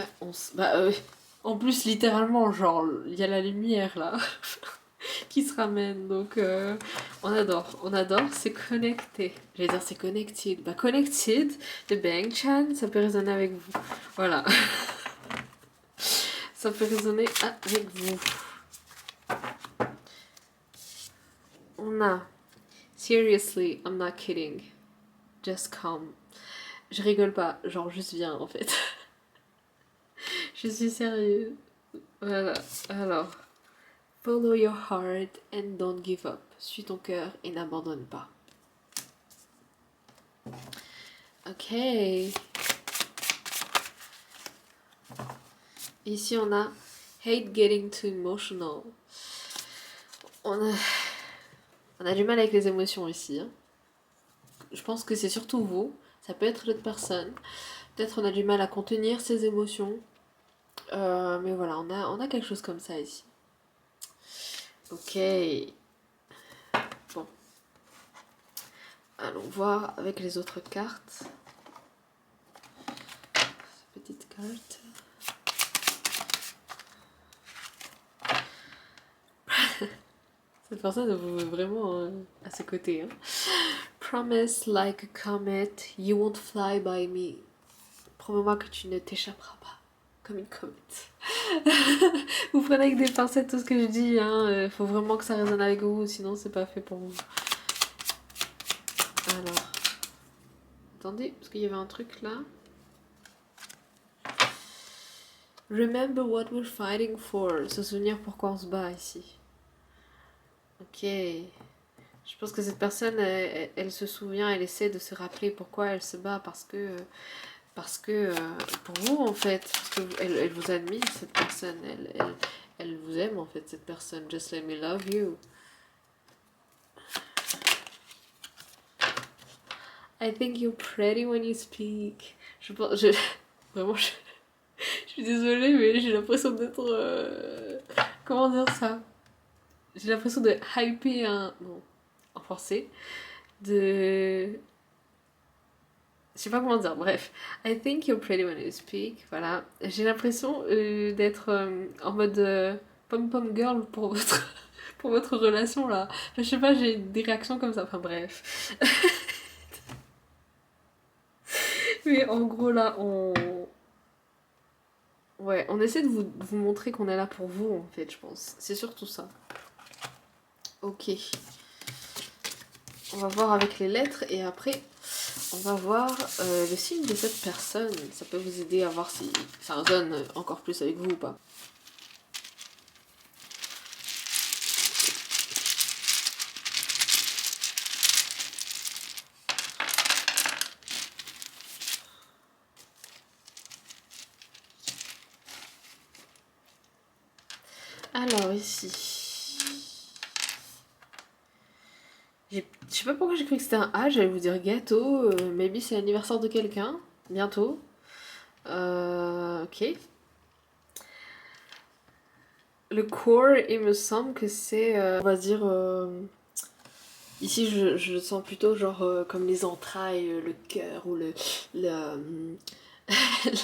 En plus, littéralement, genre, il y a la lumière là qui se ramène. Donc, on adore, c'est connecté. J'allais dire c'est connected. Bah, connected de Bang Chan, ça peut résonner avec vous. Voilà. Ça peut résonner avec vous. On a Seriously, I'm not kidding. Just come. Je rigole pas, genre juste viens en fait. Je suis sérieuse. Voilà, alors. Follow your heart and don't give up. Suis ton cœur et n'abandonne pas. Ok. Ici on a hate getting too emotional. On a du mal avec les émotions ici. Hein. Je pense que c'est surtout vous. Ça peut être l'autre personne. Peut-être on a du mal à contenir ses émotions. Mais voilà, on a quelque chose comme ça ici. Ok. Bon. Allons voir avec les autres cartes. Petite carte. Cette personne vous met vraiment à ses côtés. Hein. Promise like a comet, you won't fly by me. Promets-moi que tu ne t'échapperas pas comme une comète. Vous prenez avec des pincettes tout ce que je dis. Hein. Faut vraiment que ça résonne avec vous, sinon c'est pas fait pour vous. Alors, attendez, parce qu'il y avait un truc là. Remember what we're fighting for. Se souvenir pourquoi on se bat ici. Ok. Je pense que cette personne, elle se souvient, elle essaie de se rappeler pourquoi elle se bat parce que pour vous en fait, parce que elle vous admire cette personne, elle vous aime en fait cette personne. Just let me love you. I think you're pretty when you speak. Vraiment, je suis désolée, mais j'ai l'impression d'être comment dire ça? J'ai l'impression de hyper un bon en français de je sais pas comment dire, bref. I think you're pretty when you speak, voilà. J'ai l'impression d'être en mode pom-pom girl pour votre, pour votre relation là. Enfin, je sais pas, j'ai des réactions comme ça, enfin bref. Mais en gros là, ouais, on essaie de vous montrer qu'on est là pour vous en fait, je pense. C'est surtout ça. Ok. On va voir avec les lettres et après on va voir le signe de cette personne. Ça peut vous aider à voir si ça résonne encore plus avec vous ou pas. Alors ici. Je sais pas pourquoi j'ai cru que c'était un A, j'allais vous dire gâteau, maybe c'est l'anniversaire de quelqu'un, bientôt. Ok. Le core, il me semble que c'est, on va dire, ici je le sens plutôt genre comme les entrailles, le cœur ou le la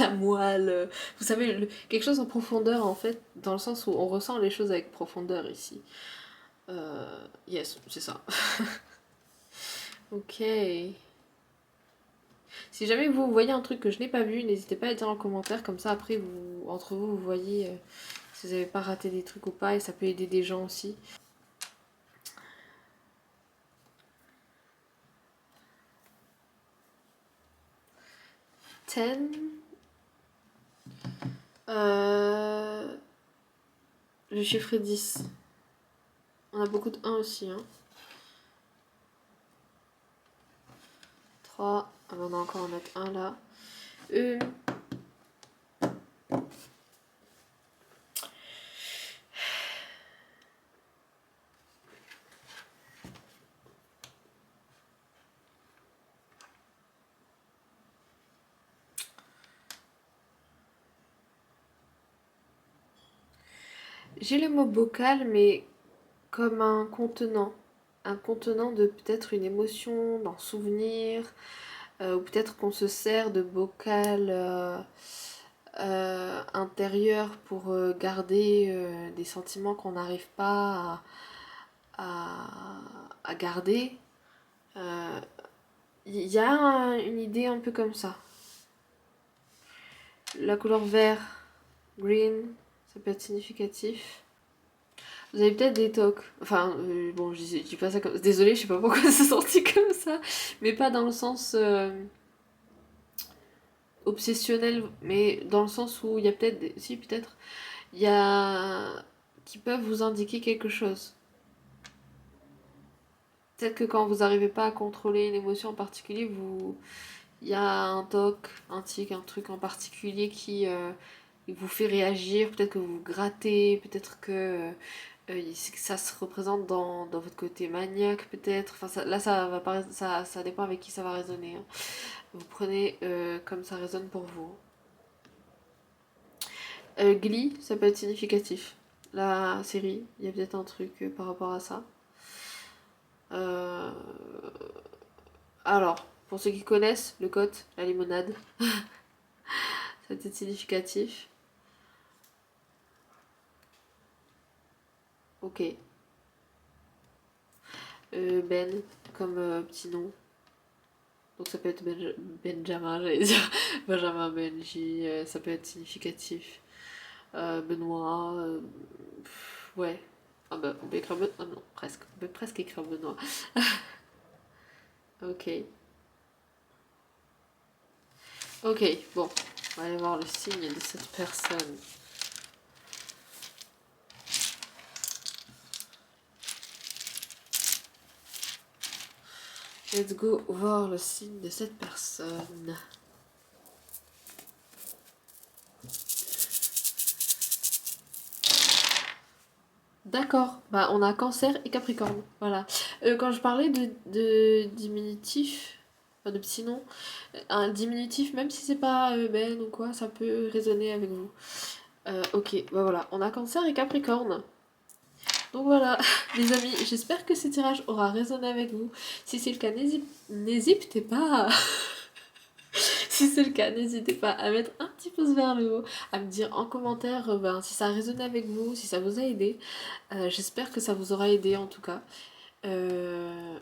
moelle. Vous savez, quelque chose en profondeur en fait, dans le sens où on ressent les choses avec profondeur ici. Yes, c'est ça. Ok. Si jamais vous voyez un truc que je n'ai pas vu, n'hésitez pas à le dire en commentaire, comme ça après vous, entre vous, vous voyez si vous n'avez pas raté des trucs ou pas, et ça peut aider des gens aussi. Ten. Le chiffre est 10. On a beaucoup de 1 aussi. Hein. 3. Ah ben on a encore en mettre 1 là. J'ai le mot bocal, mais comme un contenant. Un contenant de peut-être une émotion, d'un souvenir, ou peut-être qu'on se sert de bocal intérieur pour garder des sentiments qu'on n'arrive pas à garder. Il y a une idée un peu comme ça. La couleur vert, green, ça peut être significatif. Vous avez peut-être des tocs. Enfin, bon, je dis pas ça comme... Désolée, je sais pas pourquoi c'est sorti comme ça. Mais pas dans le sens... obsessionnels, mais dans le sens où il y a peut-être, si peut-être, il y a qui peuvent vous indiquer quelque chose. Peut-être que quand vous n'arrivez pas à contrôler une émotion en particulier, il y a un toc, un tic, un truc en particulier qui vous fait réagir. Peut-être que vous vous grattez, peut-être que ça se représente dans votre côté maniaque, peut-être. Enfin, là, ça va pas, ça dépend avec qui ça va résonner, hein. Vous prenez comme ça résonne pour vous. Glee, ça peut être significatif. La série, il y a peut-être un truc par rapport à ça. Euh, Alors, pour ceux qui connaissent, le cote, la limonade, ça peut être significatif. Ok. Ben, comme petit nom. Donc ça peut être Benjamin, j'allais dire. Benjamin, Benji, ça peut être significatif. Benoît, ouais. Ah bah, on peut écrire Benoît. Ah non, presque. On peut presque écrire Benoît. Ok. Ok, bon. On va aller voir le signe de cette personne. Let's go voir le signe de cette personne. D'accord, bah on a Cancer et Capricorne, voilà. Quand je parlais de diminutif, enfin de petits noms, un diminutif, même si c'est pas Ben ou quoi, ça peut résonner avec vous. Ok, bah voilà, on a Cancer et Capricorne. Donc voilà, les amis, j'espère que ce tirage aura résonné avec vous. Si c'est le cas, n'hésitez pas. Si c'est le cas, n'hésitez pas à mettre un petit pouce vers le haut, à me dire en commentaire si ça a résonné avec vous, si ça vous a aidé. J'espère que ça vous aura aidé en tout cas. Euh,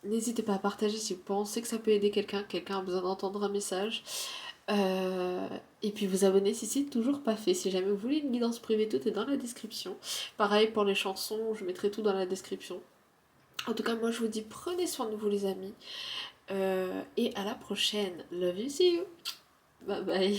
N'hésitez pas à partager si vous pensez que ça peut aider quelqu'un a besoin d'entendre un message. Euh, et puis vous abonner si c'est toujours pas fait. Si jamais vous voulez une guidance privée, tout est dans la description. Pareil pour les chansons, je mettrai tout dans la description. En tout cas, moi je vous dis prenez soin de vous les amis. Et à la prochaine. Love you, see you. Bye bye.